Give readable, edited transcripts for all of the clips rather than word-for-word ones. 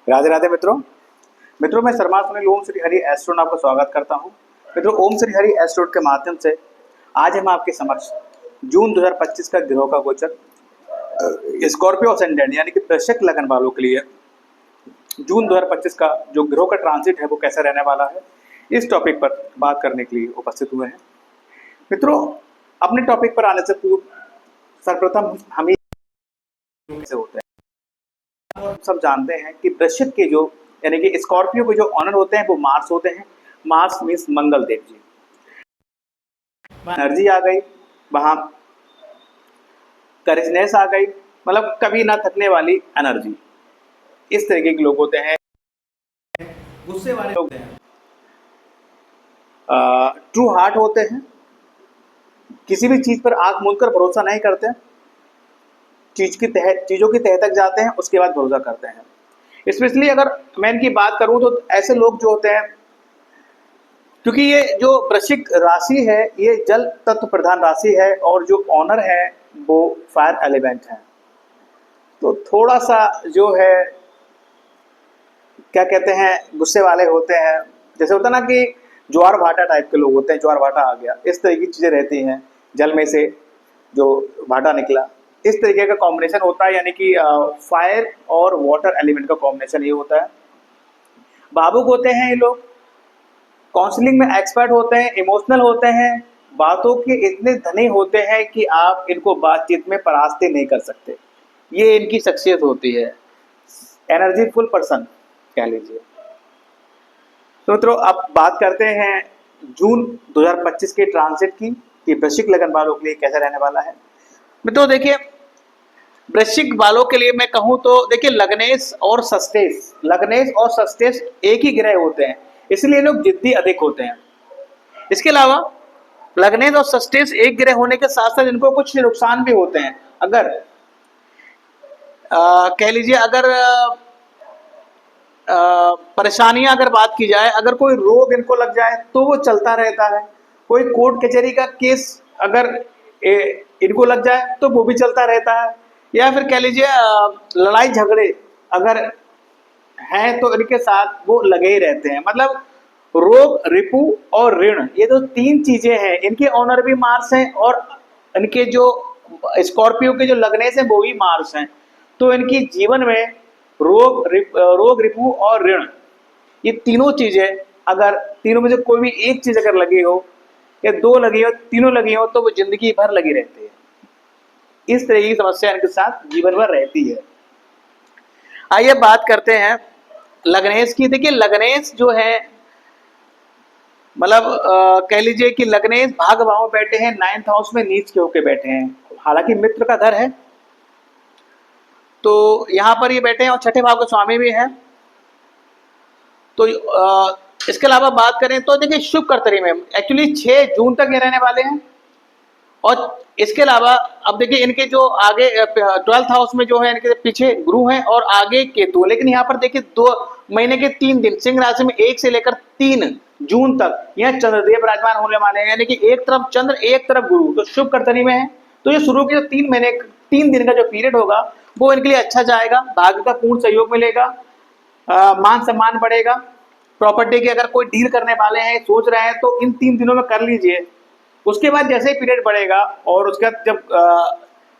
राधे राधे मित्रों। मैं शर्मा सुनील ओम श्री हरि एस्ट्रोट आपका स्वागत करता हूं। मित्रों, ओम श्री हरि एस्ट्रोट के माध्यम से आज हम आपके समक्ष जून 2025 का ग्रहों का गोचर स्कॉर्पियो असेंडेंट यानी कि वृश्चिक लगन वालों के लिए जून 2025 का जो ग्रहों का ट्रांजिट है वो कैसा रहने वाला है, इस टॉपिक पर बात करने के लिए उपस्थित हुए हैं। मित्रों, अपने टॉपिक पर आने से पूर्व सर्वप्रथम हम ही से होते हैं। हम सब जानते हैं कि वृश्चिक के जो यानी कि स्कॉर्पियो के जो ऑनर होते हैं वो मार्स होते हैं। मार्स मीन्स मंगल देव जी। एनर्जी आ गई, वहां करेजनेस आ गई, मतलब कभी ना थकने वाली एनर्जी। इस तरीके के लोग होते हैं, गुस्से वाले लोग हैं, ट्रू हार्ट होते हैं, किसी भी चीज पर आंख मूंद कर भरोसा नहीं करते, चीजों की तह तक जाते हैं, उसके बाद भरोसा करते हैं। स्पेशली अगर मैं इनकी बात करूं तो ऐसे लोग जो होते हैं, क्योंकि ये जो वृश्चिक राशि है ये जल तत्व प्रधान राशि है और जो ऑनर है वो फायर एलिमेंट है, तो थोड़ा सा जो है क्या कहते हैं गुस्से वाले होते हैं। जैसे होता ना कि ज्वार भाटा टाइप के लोग होते हैं, ज्वार भाटा आ गया, इस तरह की चीजें रहती हैं। जल में से जो भाटा निकला, इस तरीके का कॉम्बिनेशन होता है, यानी कि फायर और वाटर एलिमेंट का कॉम्बिनेशन ये होता है। भावुक होते हैं ये लोग, काउंसलिंग में एक्सपर्ट होते हैं, इमोशनल होते हैं, बातों के इतने धनी होते हैं कि आप इनको बातचीत में परास्ते नहीं कर सकते। ये इनकी शख्सियत होती है, एनर्जीफुल पर्सन कह लीजिए। तो मित्रों, अब बात करते हैं जून 2025 के ट्रांजिट की कि वृश्चिक लगन वालों के लिए कैसा रहने वाला है। मित्रों देखिए, वृश्चिक वालों के लिए मैं कहूं तो देखिए लग्नेश और सस्टेश एक ही ग्रह होते हैं, इसलिए लोग जिद्दी अधिक होते हैं। इसके अलावा लग्नेश और सस्टेश एक ग्रह होने के साथ साथ इनको कुछ नुकसान भी होते हैं। अगर कह लीजिए अगर परेशानियां अगर बात की जाए, अगर कोई रोग इनको लग जाए तो वो चलता रहता है। कोई कोर्ट कचहरी का केस अगर इनको लग जाए तो वो भी चलता रहता है। या फिर कह लीजिए लड़ाई झगड़े अगर हैं तो इनके साथ वो लगे ही रहते हैं। मतलब रोग, रिपु और ऋण, ये तो तीन चीजें हैं। इनके ऑनर भी मार्स हैं और इनके जो स्कॉर्पियो के जो लग्नेश हैं वो भी मार्स हैं। तो इनकी जीवन में रोग, रिपु और ऋण, ये तीनों चीजें, अगर तीनों में से कोई भी एक चीज अगर लगी हो या दो लगी हो, तीनों लगी हो, तो वो जिंदगी भर लगी रहती है। इस तरह की समस्या इनके साथ जीवन भर रहती है। आइए बात करते हैं लग्नेश की। देखिए लग्नेश जो है, मतलब कह लीजिए कि लग्नेश भाग भाव में बैठे हैं, 9th हाउस में नीच के होके बैठे हैं। हालांकि मित्र का घर है तो यहाँ पर ये बैठे हैं और छठे भाव के स्वामी भी हैं। तो इसके अलावा बात करें तो देखिए शुभ कर्तरी में एक्चुअली 6 जून तक ये रहने वाले हैं। और इसके अलावा अब देखिए इनके जो आगे 12th हाउस में जो है इनके पीछे गुरु हैं और आगे केतु। लेकिन यहाँ पर देखिए 2 महीने के 3 दिन सिंह राशि में 1 से लेकर 3 जून तक यह चंद्रदेव विराजमान होने वाले हैं, यानी कि एक तरफ चंद्र एक तरफ गुरु, तो शुभ कर्तरी में है। तो ये शुरू के 3 दिन का जो पीरियड होगा वो इनके लिए अच्छा जाएगा। भाग्य का पूर्ण सहयोग मिलेगा, मान सम्मान बढ़ेगा। प्रॉपर्टी की अगर कोई डील करने वाले हैं, सोच रहे हैं, तो इन 3 दिनों में कर लीजिए। उसके बाद जैसे ही पीरियड बढ़ेगा और उसके बाद जब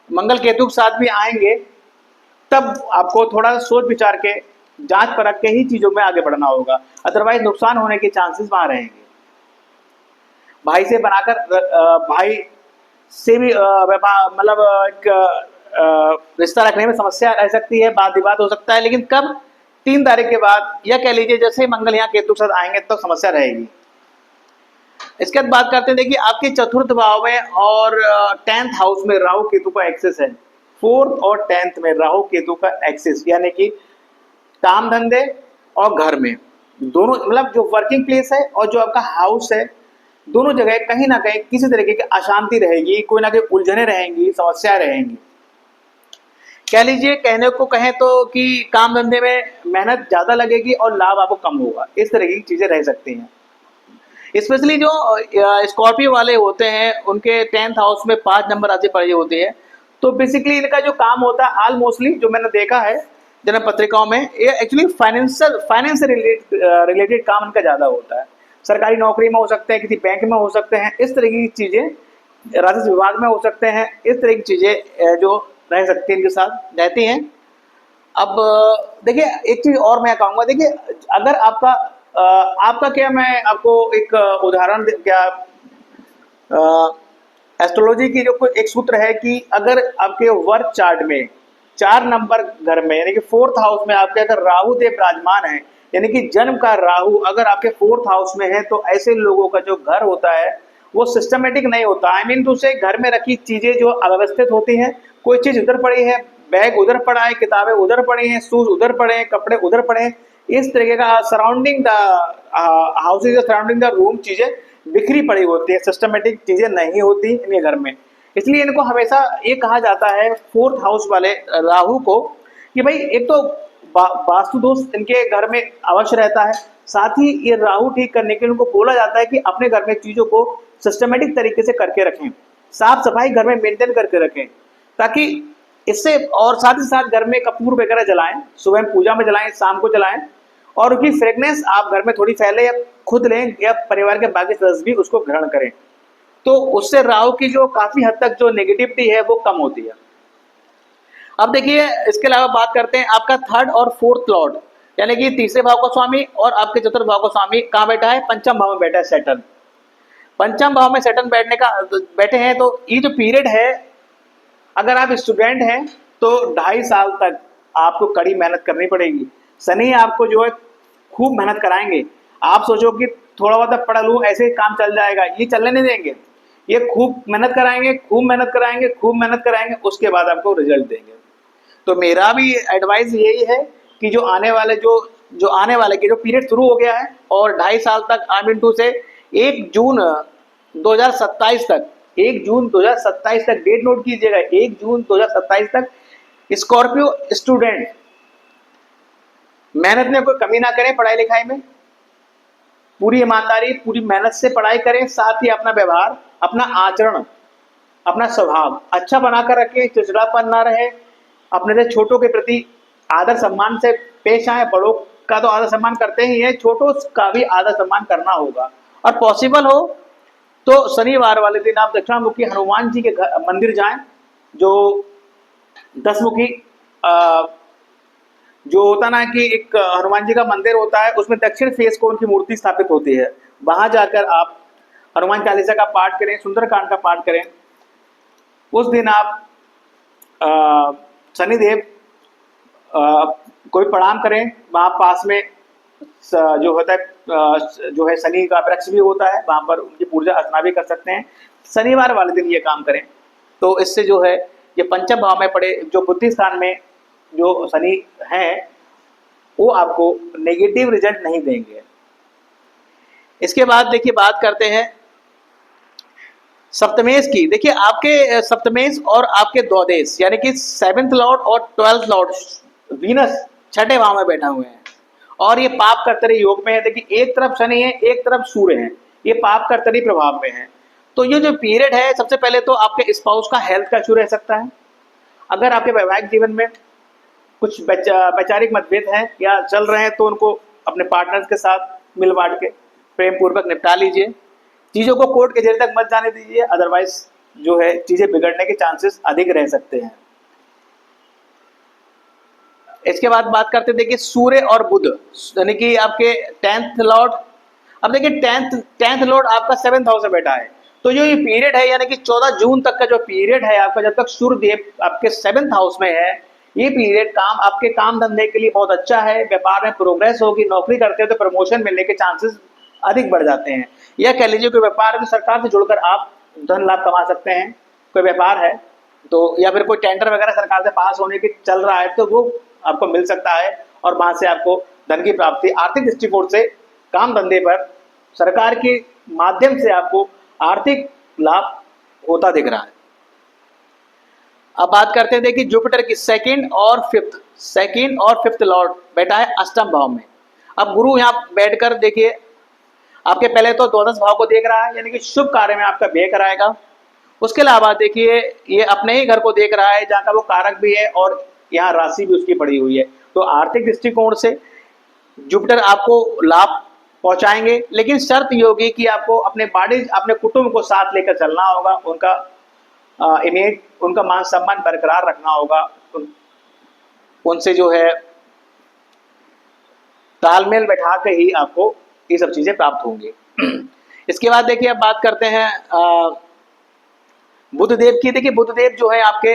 मंगल केतु के साथ भी आएंगे, तब आपको थोड़ा सोच विचार के जांच परख के ही चीजों में आगे बढ़ना होगा, अदरवाइज नुकसान होने के चांसेस वहां रहेंगे। भाई से बनाकर भाई से भी मतलब एक रिश्ता रखने में समस्या रह सकती है, वाद विवाद हो सकता है। लेकिन कब? 3 तारीख के बाद, या कह लीजिए जैसे ही मंगल यहाँ केतु के साथ आएंगे तो समस्या रहेगी। इसके बाद बात करते हैं, देखिए आपके 4th भाव में और 10th हाउस में राहु केतु का एक्सेस है। 4th और 10th में राहु केतु का एक्सेस, यानी कि काम धंधे और घर में दोनों, मतलब जो वर्किंग प्लेस है और जो आपका हाउस है, दोनों जगह कहीं ना कहीं किसी तरीके की अशांति रहेगी, कोई ना कोई उलझने रहेंगी, समस्याएं रहेंगी। कह लीजिए, कहने को कहें तो कि काम धंधे में मेहनत ज्यादा लगेगी और लाभ आपको कम होगा। इस तरह की चीजें रह सकती हैं। स्पेशली जो स्कॉर्पियो वाले होते हैं उनके 10th हाउस में 5 नंबर राशि पड़ी होती है। तो बेसिकली इनका जो काम होता है ऑलमोस्टली जो मैंने देखा है जन्म पत्रिकाओं में, ये एक्चुअली फाइनेंस से रिलेटेड काम इनका ज़्यादा होता है। सरकारी नौकरी में हो सकते हैं, किसी बैंक में हो सकते हैं, इस तरह की चीज़ें राजस्व विभाग में हो सकते हैं, इस तरह की चीज़ें जो रह सकती हैं इनके साथ रहती हैं। अब देखिए एक चीज़ और मैं कहूँगा, देखिए अगर आपका क्या, मैं आपको एक उदाहरण क्या, एस्ट्रोलॉजी की जो कोई एक सूत्र है कि अगर आपके वर्क चार्ट में 4 नंबर घर में, यानी कि 4th हाउस में आपके अगर राहु देव विराजमान है, यानी कि जन्म का राहु अगर आपके 4th हाउस में है, तो ऐसे लोगों का जो घर होता है वो सिस्टमेटिक नहीं होता। आई मीन दूसरे घर में रखी चीजें जो अव्यवस्थित होती हैं, कोई चीज उधर पड़ी है, बैग उधर पड़ा है, किताबें उधर पड़ी हैं, शूज उधर पड़े हैं, कपड़े उधर पड़े हैं, इस तरीके का surrounding the houses surrounding the room चीजें बिखरी पड़ी होती है, सिस्टमेटिक चीजें नहीं होती इनके घर में। इसलिए इनको हमेशा ये कहा जाता है 4th हाउस वाले राहु को कि भाई एक तो वास्तु दोष इनके घर में अवश्य रहता है, साथ ही ये राहु ठीक करने के लिए उनको बोला जाता है कि अपने घर में चीजों को सिस्टमेटिक तरीके से करके रखें, साफ सफाई घर में मेंटेन करके रखें, ताकि इससे, और साथ ही साथ घर में कपूर वगैरह जलाएं, सुबह पूजा में जलाएं, शाम को जलाएं, और उसकी फ्रेगनेंस आप घर में थोड़ी फैले, या खुद लें या परिवार के बाकी सदस्य भी उसको ग्रहण करें, तो उससे राहु की जो काफी हद तक जो नेगेटिविटी है वो कम होती है। अब देखिए इसके अलावा बात करते हैं आपका 3rd और 4th लॉर्ड, यानी कि तीसरे भाव का स्वामी और आपके चतुर्थ भाव का स्वामी कहाँ बैठा है, पंचम भाव में बैठा है सैटर्न। पंचम भाव में सैटर्न बैठे हैं, तो ये जो पीरियड है, अगर आप स्टूडेंट हैं तो 2.5 साल तक आपको कड़ी मेहनत करनी पड़ेगी। शनि आपको जो है खूब मेहनत कराएंगे, आप सोचो कि थोड़ा बहुत पढ़ लूँ ऐसे ही काम चल जाएगा, ये चलने नहीं देंगे, ये खूब मेहनत कराएंगे, खूब मेहनत कराएंगे, खूब मेहनत कराएंगे, उसके बाद आपको रिजल्ट देंगे। तो मेरा भी एडवाइस यही है कि जो आने वाले की जो पीरियड शुरू हो गया है, और 2.5 साल तक आई मीन टू से 1 जून 2027 तक, 1 जून 2027 तक डेट नोट कीजिएगा, 1 जून 2027 तक स्कॉर्पियो स्टूडेंट मेहनत में कोई कमी ना करें, पढ़ाई लिखाई में पूरी ईमानदारी पूरी मेहनत से पढ़ाई करें, साथ ही अपना व्यवहार, अपना आचरण, अपना स्वभाव अच्छा बनाकर रखें, चिड़चिड़ापन ना रहे, अपने से छोटों के प्रति आदर सम्मान से पेश आए, बड़ों का तो आदर सम्मान करते ही है, छोटों का भी आदर सम्मान करना होगा। और पॉसिबल हो तो शनिवार वाले दिन आप दक्षिणामुखी हनुमान जी के मंदिर जाएं, जो 10 मुखी जो होता ना कि एक हनुमान जी का मंदिर होता है, उसमें दक्षिण फेस को उनकी मूर्ति स्थापित होती है, वहां जाकर आप हनुमान चालीसा का पाठ करें, सुंदरकांड का पाठ करें। उस दिन आप शनिदेव कोई प्रणाम करें, वहाँ पास में जो होता है जो है शनि का वृक्ष भी होता है, वहाँ पर उनकी पूजा अर्चना भी कर सकते हैं। शनिवार वाले दिन ये काम करें, तो इससे जो है ये पंचम भाव में पड़े जो बुद्धि स्थान में जो शनि हैं, वो आपको नेगेटिव रिजल्ट नहीं देंगे। इसके बाद देखिए बात करते हैं सप्तमेश की। देखिए आपके सप्तमेश और आपके द्वादश, यानी कि 7th लॉर्ड और 12th लॉर्ड वीनस 6ठे भाव में बैठा हुए हैं, और ये पाप कर्तरी योग में है। देखिए एक तरफ शनि है, एक तरफ सूर्य है, ये पाप कर्तरी प्रभाव में है। तो ये जो पीरियड है, सबसे पहले तो आपके स्पाउस का हेल्थ का इशू रह सकता है। अगर आपके वैवाहिक जीवन में कुछ वैचारिक मतभेद हैं या चल रहे हैं, तो उनको अपने पार्टनर्स के साथ मिल बांट के प्रेम पूर्वक निपटा लीजिए। चीज़ों को कोर्ट के जेल तक मत जाने दीजिए, अदरवाइज जो है चीज़ें बिगड़ने के चांसेस अधिक रह सकते हैं। इसके बाद बात करते देखिए सूर्य और बुध, यानी कि आपके 10th लॉर्ड। अब देखिए 10th लॉर्ड आपका 7th हाउस में बैठा है, तो जो ये पीरियड है, यानी कि 14 जून तक का जो पीरियड है आपका, जब तक सूर्य देव आपके 7th हाउस में है, ये पीरियड आपके काम धंधे के लिए बहुत अच्छा है। व्यापार में प्रोग्रेस होगी, नौकरी करते हो तो प्रमोशन मिलने के चांसेस अधिक बढ़ जाते हैं। या कह लीजिए कोई व्यापार में सरकार से जुड़कर आप धन लाभ कमा सकते हैं, कोई व्यापार है तो, या फिर कोई टेंडर वगैरह सरकार से पास होने की चल रहा है, तो वो आपको मिल सकता है, और वहां से आपको धन की प्राप्ति आर्थिक दृष्टिकोण से काम धंधे पर सरकार के माध्यम से आपको आर्थिक लाभ होता दिख रहा है। अब बात करते हैं देखिए जुपिटर की 2nd और 5th लॉर्ड बैठा है 8वें भाव में। अब गुरु यहाँ बैठकर देखिए आपके पहले तो द्वादश भाव को देख रहा है, यानी कि शुभ कार्य में आपका व्यय कराएगा। उसके अलावा देखिए ये अपने ही घर को देख रहा है, जहाँ का वो कारक भी है और यहाँ राशि भी उसकी पड़ी हुई है, तो आर्थिक दृष्टिकोण से जुपिटर आपको लाभ पहुंचाएंगे, लेकिन शर्त ये होगी कि आपको अपने बॉडी, अपने कुटुंब को साथ लेकर चलना होगा, उनका इमेज, उनका मान सम्मान बरकरार रखना होगा, उनसे जो है तालमेल बैठा के ही आपको ये सब चीजें प्राप्त होंगी। इसके बाद देखिए अब बात करते हैं बुध देव की। देखिए बुध देव जो है आपके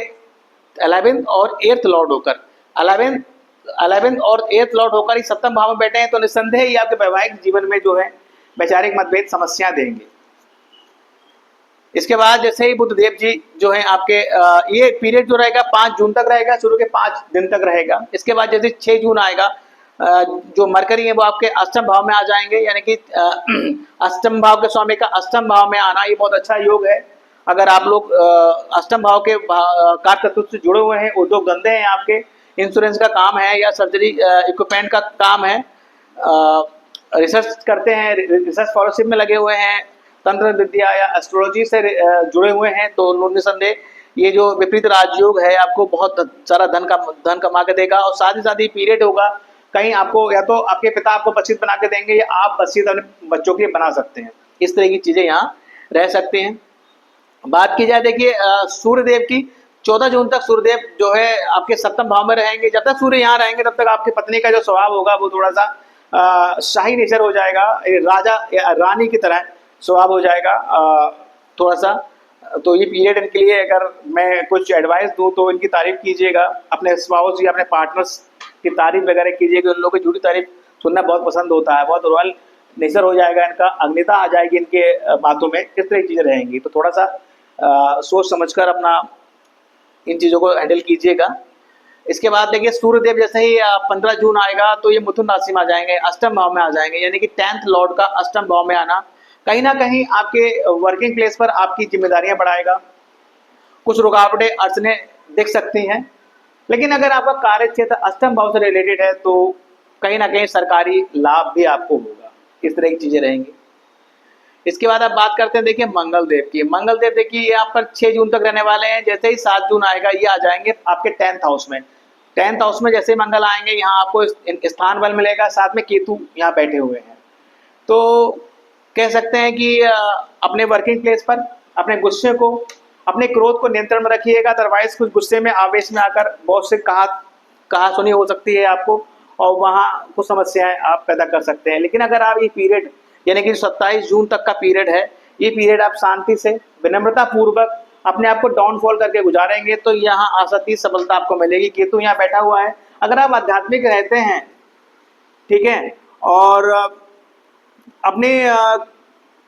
11th और 8th लॉर्ड होकर 11th और 8th लॉर्ड होकर ही 7वें भाव में बैठे हैं, तो निस्संदेह ही आपके वैवाहिक जीवन में जो है वैचारिक मतभेद समस्या देंगे। इसके बाद जैसे ही बुध देव जी जो है आपके ये पीरियड जो रहेगा 5 जून तक रहेगा, शुरू के 5 दिन तक रहेगा। इसके बाद जैसे 6 जून आएगा, जो मरकरी है वो आपके अष्टम भाव में आ जाएंगे, यानी कि अष्टम भाव के स्वामी का अष्टम भाव में आना ये बहुत अच्छा योग है। अगर आप लोग अष्टम भाव के कारतत्व से जुड़े हुए हैं, उद्योग धंधे हैं, आपके इंश्योरेंस का काम है या सर्जरी इक्विपमेंट का काम है, रिसर्च करते हैं, रिसर्च स्कॉलरशिप में लगे हुए हैं, तंत्र विद्या या एस्ट्रोलॉजी से जुड़े हुए हैं, तो निसंदेह ये जो विपरीत राजयोग है आपको बहुत सारा धन कमा के देगा। और साथ ही साथ ये पीरियड होगा, कहीं आपको या तो आपके पिता आपको बसीत बना के देंगे या आप बसीत अपने बच्चों के लिए बना सकते हैं। इस तरह की चीजें यहाँ रह सकते हैं। बात की जाए देखिए सूर्यदेव की, 14 जून तक सूर्यदेव जो है आपके 7वें भाव में रहेंगे। जब तक सूर्य यहाँ रहेंगे तब तक आपकी पत्नी का जो स्वभाव होगा वो थोड़ा सा शाही नेचर हो जाएगा, राजा या रानी की तरह स्वभाव हो जाएगा थोड़ा सा। तो ये पीरियड इनके लिए अगर मैं कुछ एडवाइस दूं तो इनकी तारीफ कीजिएगा, अपने स्पाउस या अपने पार्टनर्स की तारीफ वगैरह कीजिएगा। उन लोगों की झूठी तारीफ सुनना बहुत पसंद होता है, बहुत रॉयल नेचर हो जाएगा इनका, अग्निता आ जाएगी इनके बातों में, इस तरह की चीज़ें रहेंगी। तो थोड़ा सा सोच समझकर अपना इन चीज़ों को हैंडल कीजिएगा। इसके बाद देखिए सूर्यदेव जैसे ही 15 जून आएगा तो ये मिथुन राशि में आ जाएंगे, अष्टम भाव में आ जाएंगे, यानी कि 10th लॉर्ड का अष्टम भाव में आना कहीं ना कहीं आपके वर्किंग प्लेस पर आपकी जिम्मेदारियां बढ़ाएगा, कुछ रुकावटें अड़चने दिख सकती हैं। लेकिन अगर आपका कार्य क्षेत्र अष्टम भाव से रिलेटेड है तो कहीं ना कहीं सरकारी लाभ भी आपको होगा, इस तरह की चीजें रहेंगी। इसके बाद आप बात करते हैं देखिए मंगल देव की। मंगल देव देखिए यहाँ पर 6 जून तक रहने वाले हैं। जैसे ही 7 जून आएगा ये आ जाएंगे आपके 10th हाउस में। 10th हाउस में जैसे मंगल आएंगे यहाँ आपको स्थान बल मिलेगा, साथ में केतु यहाँ बैठे हुए हैं। तो कह सकते हैं कि अपने वर्किंग प्लेस पर अपने गुस्से को, अपने क्रोध को नियंत्रण में रखिएगा, अदरवाइज कुछ गुस्से में आवेश में आकर बहुत से कहा सुनी हो सकती है आपको और वहाँ कुछ समस्याएं आप पैदा कर सकते हैं। लेकिन अगर आप ये पीरियड यानी कि 27 जून तक का पीरियड है, ये पीरियड आप शांति से विनम्रता पूर्वक अपने आप को डाउनफॉल करके गुजारेंगे तो यहाँ आसानी सफलता आपको मिलेगी। केतु यहाँ बैठा हुआ है। अगर आप आध्यात्मिक रहते हैं, ठीक है, और अपने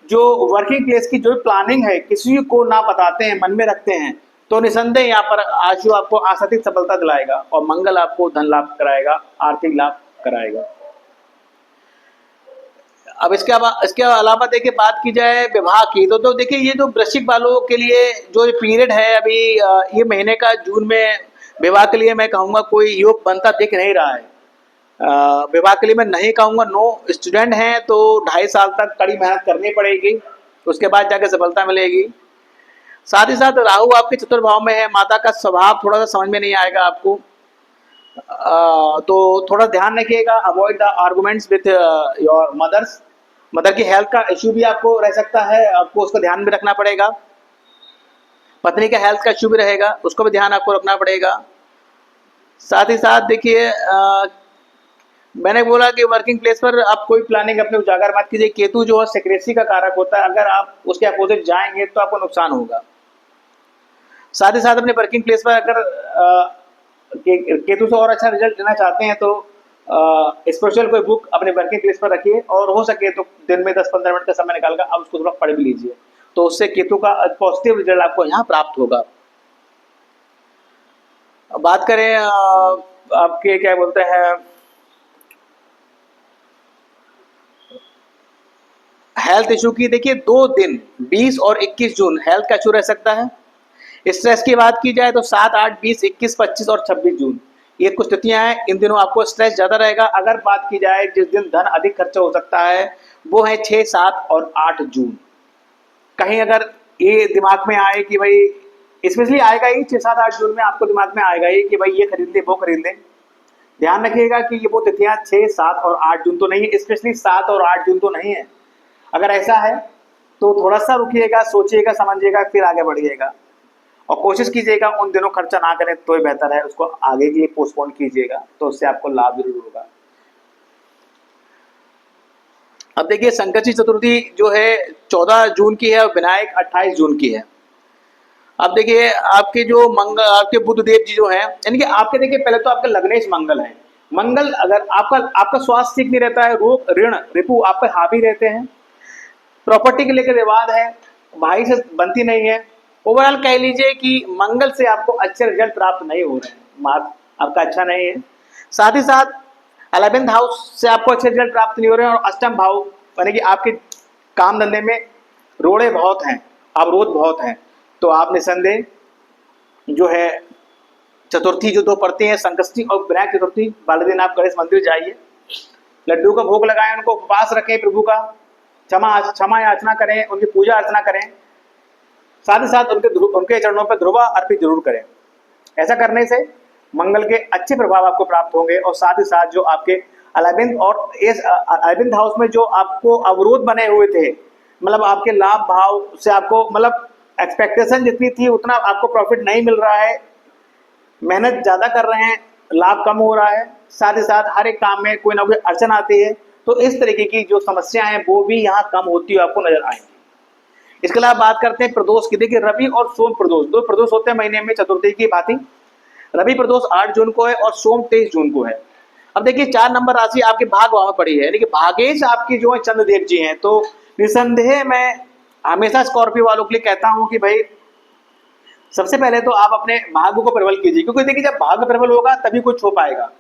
जो वर्किंग प्लेस की जो प्लानिंग है किसी को ना बताते हैं, मन में रखते हैं, तो निसंदेह यहाँ पर आशु आपको आसानी सफलता दिलाएगा और मंगल आपको धन लाभ कराएगा, आर्थिक लाभ कराएगा। अब इसके अलावा देखिए बात की जाए विवाह की तो देखिए ये जो वृश्चिक वालों के लिए जो पीरियड है अभी ये महीने का जून में विवाह के लिए मैं कहूँगा कोई योग बनता दिख नहीं रहा है। विवाह के लिए मैं नहीं कहूँगा, नो। स्टूडेंट हैं तो 2.5 साल तक कड़ी मेहनत करनी पड़ेगी, उसके बाद जाके सफलता मिलेगी। साथ ही साथ राहु आपके चतुर्भाव में है, माता का स्वभाव थोड़ा सा समझ में नहीं आएगा आपको, तो थोड़ा ध्यान रखिएगा। Avoid the arguments with your mother की हेल्थ का इश्यू भी आपको रह सकता है, आपको उसका ध्यान भी रखना पड़ेगा। पत्नी का हेल्थ का इश्यू भी रहेगा, उसको भी ध्यान आपको रखना पड़ेगा। साथ ही साथ देखिए मैंने बोला कि वर्किंग प्लेस पर आप कोई प्लानिंग अपने उजागर मत कीजिए। केतु जो है सेक्रेसी का कारक होता है, अगर आप उसके अपोजिट जाएंगे तो आपको नुकसान होगा। साथ ही साथ अपने वर्किंग प्लेस पर अगर केतु से और अच्छा रिजल्ट लेना चाहते हैं तो स्पेशल कोई बुक अपने वर्किंग प्लेस पर रखिए और हो सके तो दिन में 10-15 मिनट का समय निकालकर आप उसको थोड़ा पढ़ भी लीजिए, तो उससे केतु का पॉजिटिव रिजल्ट आपको यहाँ प्राप्त होगा। बात करें आपके क्या बोलते हैं हेल्थ इशू की, देखिए 2 दिन 20 और 21 जून हेल्थ का इशू रह सकता है। स्ट्रेस की बात की जाए तो 7, 8, 20, 21, 25 और 26 जून ये कुछ तिथियां हैं, इन दिनों आपको स्ट्रेस ज़्यादा रहेगा। अगर बात की जाए जिस दिन धन अधिक खर्चा हो सकता है वो है 6, 7 और 8 जून। कहीं अगर ये दिमाग में आए कि भाई स्पेशली आएगा ही 6, 7, 8 जून में आपको दिमाग में आएगा ही कि भाई ये खरीद ले वो खरीद ले, ध्यान रखिएगा कि ये वो तिथियां 6, 7 और 8 जून तो नहीं है, स्पेशली 7 और 8 जून तो नहीं है। अगर ऐसा है तो थोड़ा सा रुकिएगा, सोचिएगा, समझिएगा, फिर आगे बढ़िएगा और कोशिश कीजिएगा उन दिनों खर्चा ना करें तो ही बेहतर है, उसको आगे के लिए पोस्टपोन कीजिएगा, तो उससे आपको लाभ जरूर होगा। अब देखिए संकष्टी चतुर्थी जो है 14 जून की है और विनायक 28 जून की है। अब देखिए आपके जो मंगल, आपके बुध देव जी जो है, यानी कि आपके देखिए पहले तो आपके लग्नेश मंगल है। मंगल अगर आपका स्वास्थ्य ठीक नहीं रहता है, रोग ऋण रिपु आप पे हावी रहते हैं, प्रॉपर्टी के लेकर विवाद है, भाई से बनती नहीं है, ओवरऑल कह लीजिए कि मंगल से आपको अच्छे रिजल्ट प्राप्त नहीं हो रहे हैं, मार्क आपका अच्छा नहीं है। साथ ही साथ 11th हाउस से आपको अच्छे रिजल्ट प्राप्त नहीं हो रहे हैं और अष्टम भाव यानी कि आपके काम धंधे में रोड़े बहुत हैं, अवरोध बहुत हैं, तो आप निसंदेह जो है चतुर्थी जो 2 पड़ती हैं, संकष्टी और विनायक चतुर्थी वाले दिन आप गणेश मंदिर जाइए, लड्डू का भोग लगाएं, उनको उपवास रखें, प्रभु का क्षमा याचना करें, उनकी पूजा अर्चना करें, साथ ही साथ उनके चरणों पर ध्रुवा अर्पित जरूर करें। ऐसा करने से मंगल के अच्छे प्रभाव आपको प्राप्त होंगे और साथ ही साथ जो आपके 11th हाउस में जो आपको अवरोध बने हुए थे, मतलब आपके लाभ भाव से आपको मतलब एक्सपेक्टेशन जितनी थी उतना आपको प्रॉफिट नहीं मिल रहा है, मेहनत ज़्यादा कर रहे हैं, लाभ कम हो रहा है, साथ ही साथ हर एक काम में कोई ना कोई अड़चन आती है, तो इस तरीके की जो समस्याएं हैं वो भी यहाँ कम होती हुई आपको नजर आएंगी। इसके अलावा बात करते हैं प्रदोष की। देखिए रवि और सोम प्रदोष, 2 प्रदोष होते हैं महीने में चतुर्थी की भांति। रवि प्रदोष 8 जून को है और सोम 23 जून को है। अब देखिए 4 नंबर राशि आपके भाग भाव में पड़ी है, यानी कि भागेश आपकी जो है चंद्रदेव जी हैं, तो निसंदेह मैं हमेशा स्कॉर्पियो वालों के लिए कहता हूं कि भाई सबसे पहले तो आप अपने भाग्य को प्रबल कीजिए, क्योंकि देखिए जब भाग्य प्रबल होगा तभी कुछ हो पाएगा।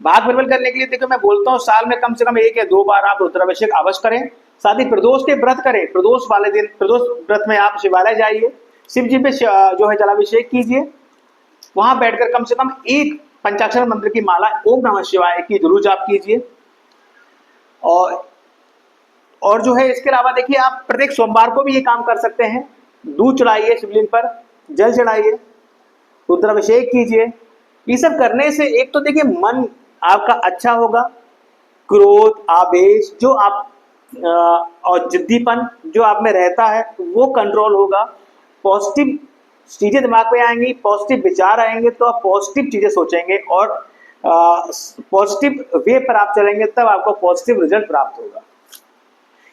भाग्य प्रबल करने के लिए देखिए मैं बोलता हूँ साल में कम से कम 1 या 2 बार आप रुद्राभिषेक अवश्य करें, साथ ही प्रदोष के व्रत करें। प्रदोष वाले दिन प्रदोष व्रत में आप शिवालय जाइए, शिव जी पे जो है जलाभिषेक कीजिए, वहां बैठकर कम से कम एक पंचाक्षर मंत्र की माला ओम नमः शिवाय की जरूर जाप कीजिए। और जो है इसके अलावा देखिए आप प्रत्येक सोमवार को भी ये काम कर सकते हैं, दूध चढ़ाइए शिवलिंग पर, जल चढ़ाइए, रुद्राभिषेक कीजिए। ये सब करने से एक तो देखिए मन आपका अच्छा होगा, क्रोध आवेश जो आप और जिद्दीपन जो आप में रहता है वो कंट्रोल होगा, पॉजिटिव चीजें दिमाग में आएंगी, पॉजिटिव विचार आएंगे, तो आप पॉजिटिव चीजें सोचेंगे और पॉजिटिव वे पर आप चलेंगे, तब आपको पॉजिटिव रिजल्ट प्राप्त होगा।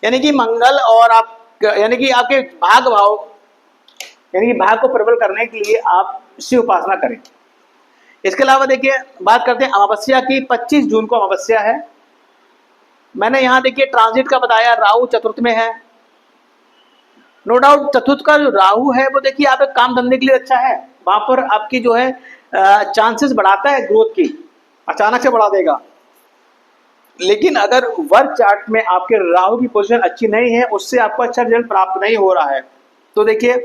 यानी कि मंगल और आप यानी कि आपके भाग भाव यानी कि भाग को प्रबल करने के लिए आप शिव उपासना करें। इसके अलावा देखिए बात करते हैं अमावस्या की। 25 जून को अमावस्या है। मैंने यहाँ देखिए ट्रांजिट का बताया, राहु चतुर्थ में है। नो डाउट चतुर्थ का जो राहु है वो देखिए आप एक काम धंधे के लिए अच्छा है, वहां पर आपकी जो है चांसेस बढ़ाता है ग्रोथ की, अचानक से बढ़ा देगा। लेकिन अगर वर्क चार्ट में आपके राहु की पोजीशन अच्छी नहीं है, उससे आपको अच्छा रिजल्ट प्राप्त नहीं हो रहा है, तो देखिए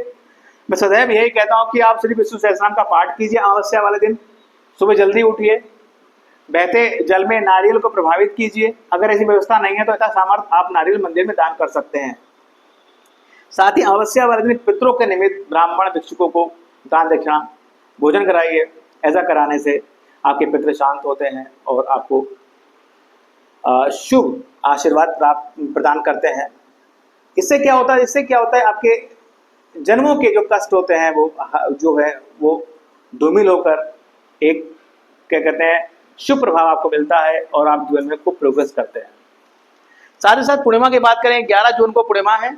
मैं सदैव यही कहता हूं कि आप श्री विष्णु सहस्त्रनाम का पाठ कीजिए अमावस्या वाले दिन। सुबह जल्दी उठिए, बहते जल में नारियल को प्रभावित कीजिए। अगर ऐसी व्यवस्था नहीं है तो ऐसा सामर्थ्य आप नारियल मंदिर में दान कर सकते हैं। साथ ही अमावस्या वाले दिन पितरों के निमित्त ब्राह्मण भिक्षुकों को दान दक्षिणा भोजन कराइए। ऐसा कराने से आपके पितृ शांत होते हैं और आपको शुभ आशीर्वाद प्रदान करते हैं। इससे क्या होता है आपके जन्मों के जो कष्ट होते हैं वो जो है वो धूमिल होकर एक क्या कहते हैं शुभ प्रभाव आपको मिलता है और आप जीवन में खूब प्रोग्रेस करते हैं। साथ ही साथ पूर्णिमा की बात करें, 11 जून को पूर्णिमा है।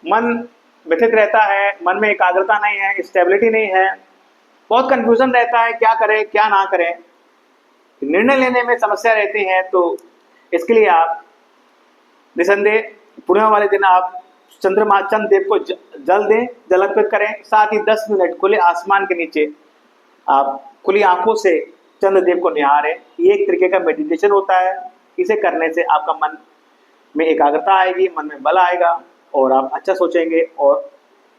मन व्यथित रहता है, मन में एकाग्रता नहीं है, स्टेबिलिटी नहीं है, बहुत कंफ्यूजन रहता है, क्या करें क्या ना करें, निर्णय लेने में समस्या रहती है। तो इसके लिए आप निसंदेह पूर्णिमा वाले दिन आप चंद्र देव को जल दें, जल अर्पित करें। साथ ही 10 मिनट खुले आसमान के नीचे आप खुली आंखों से चंद्रदेव को निहारें। ये एक तरीके का मेडिटेशन होता है। इसे करने से आपका मन में एकाग्रता आएगी, मन में बल आएगा और आप अच्छा सोचेंगे और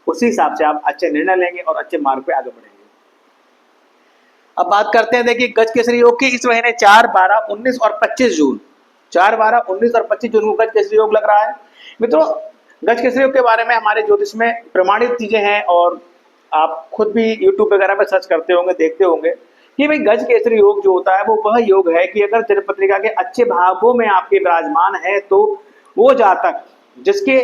उसी हिसाब से आप अच्छे निर्णय लेंगे और अच्छे मार्ग पे आगे बढ़ेंगे। अब बात करते हैं देखिए गज केसरी योग की। इस महीने 4, 12, 19 और 25 जून 4, 12, 19 और 25 जून को गज केसरी योग लग रहा है। मित्रों गज केसरी योग के बारे में हमारे ज्योतिष में प्रमाणित चीजें हैं और आप खुद भी यूट्यूब वगैरह पर सर्च करते होंगे, देखते होंगे कि भाई गज केसरी योग जो होता है वो वह योग है कि अगर जन्म पत्रिका के अच्छे भावों में आपके विराजमान है तो वो जातक जिसके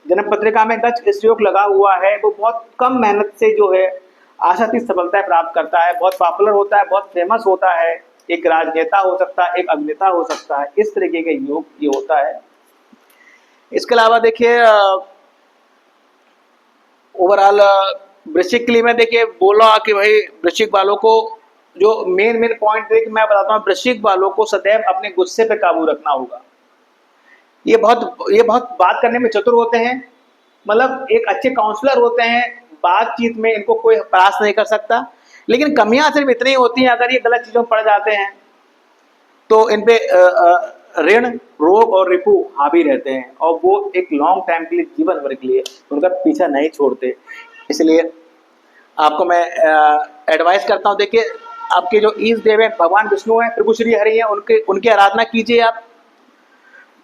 जन्म पत्रिका में गज केसरी योग लगा हुआ है वो बहुत कम मेहनत से जो है आशातीत सफलताएं प्राप्त करता है, बहुत पॉपुलर होता है, बहुत फेमस होता है, एक राजनेता हो सकता है, एक अभिनेता हो सकता है। इस तरीके का योग ये होता है। इसके अलावा देखिए ओवरऑल वृश्चिक के लिए मैं देखिए बोला कि भाई वृश्चिक वालों को जो मेन पॉइंट है कि मैं बताता हूँ, वृश्चिक वालों को सदैव अपने गुस्से पे काबू रखना होगा। ये बहुत बात करने में चतुर होते हैं, मतलब एक अच्छे काउंसलर होते हैं, बातचीत में इनको कोई परास्त नहीं कर सकता। लेकिन कमियां सिर्फ इतनी होती हैं, अगर ये गलत चीजों में पड़ जाते हैं तो इन पे ऋण रोग और रिपु हावी रहते हैं और वो एक लॉन्ग टाइम के लिए, जीवन भर के लिए उनका पीछा नहीं छोड़ते। इसलिए आपको मैं एडवाइस करता हूँ, देखिए आपके जो ईश देव है भगवान विष्णु है, प्रभु श्री हरि है, उनकी आराधना कीजिए। आप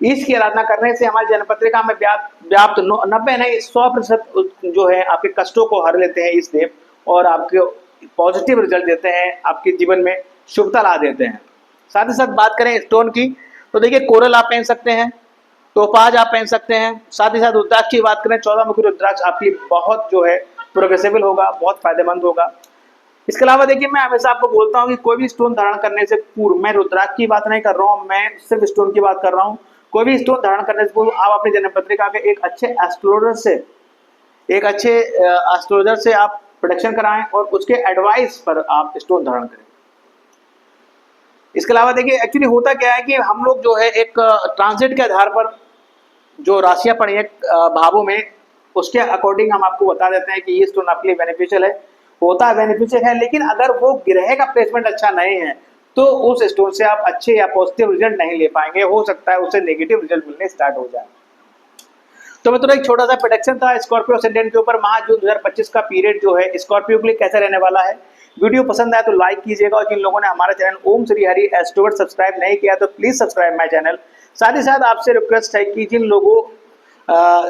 ईश की आराधना करने से हमारी जन्मपत्रिका में व्याप्त 90 नहीं 100% जो है आपके कष्टों को हर लेते हैं ईश देव, और आपके पॉजिटिव रिजल्ट देते हैं, आपके जीवन में शुभता ला देते हैं। साथ ही साथ बात करें स्टोन की तो देखिए कोरल आप पहन सकते हैं, टोपाज आप पहन सकते हैं। साथ ही साथ रुद्राक्ष की बात करें 14 मुखी रुद्राक्ष आपकी बहुत जो है प्रोग्रेसेबल होगा, बहुत फायदेमंद होगा। इसके अलावा देखिए मैं हमेशा आपको बोलता हूँ कि कोई भी स्टोन धारण करने से पूर्व, मैं रुद्राक्ष की बात नहीं कर रहा हूँ, मैं सिर्फ स्टोन की बात कर रहा हूँ, कोई भी स्टोन धारण करने से पूर्व आप अपनी जन्म पत्रिका के एक अच्छे एस्ट्रोलॉजर से आप प्रोडक्शन कराएं और उसके एडवाइस पर आप स्टोन धारण करें। इसके अलावा देखिए एक्चुअली होता क्या है कि हम लोग जो है एक ट्रांजिट के आधार पर जो राशियां पड़ी है भावों में, उसके अकॉर्डिंग हम आपको बता देते हैं कि ये स्टोन आपके लिए बेनिफिशियल है, होता है बेनिफिशियल है। लेकिन अगर वो ग्रह का प्लेसमेंट अच्छा नहीं है तो उस स्टोन से आप अच्छे या पॉजिटिव रिजल्ट नहीं ले पाएंगे, हो सकता है उससे नेगेटिव रिजल्ट मिलने स्टार्ट हो जाए। तो मैं तो एक छोटा सा प्रेडिक्शन था स्कॉर्पियो असेंडेंट के ऊपर, माह जून 2025 का पीरियड जो है स्कॉर्पियो के लिए कैसे रहने वाला है। वीडियो पसंद आया तो लाइक कीजिएगा, और जिन लोगों ने हमारा चैनल ओम श्री हरि एस्ट्रोवर्ड सब्सक्राइब नहीं किया तो प्लीज सब्सक्राइब माय चैनल। साथ ही साथ आपसे रिक्वेस्ट है कि जिन लोगों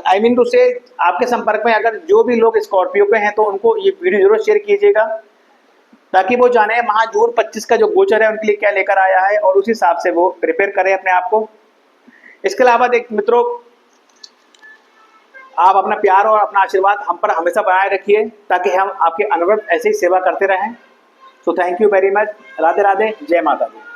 आई मीन टू से आपके संपर्क में अगर जो भी लोग स्कॉर्पियो के हैं तो उनको ये वीडियो जरूर शेयर कीजिएगा, ताकि वो जाने माह जून 25 का जो गोचर है उनके लिए क्या लेकर आया है और उस हिसाब से वो प्रिपेयर करें अपने आप को। इसके अलावा देख मित्रों, आप अपना प्यार और अपना आशीर्वाद हम पर हमेशा बनाए रखिए ताकि हम आपके अनवरत ऐसे ही सेवा करते रहें। So thank you very much. Radhe Radhe, जय माता दी।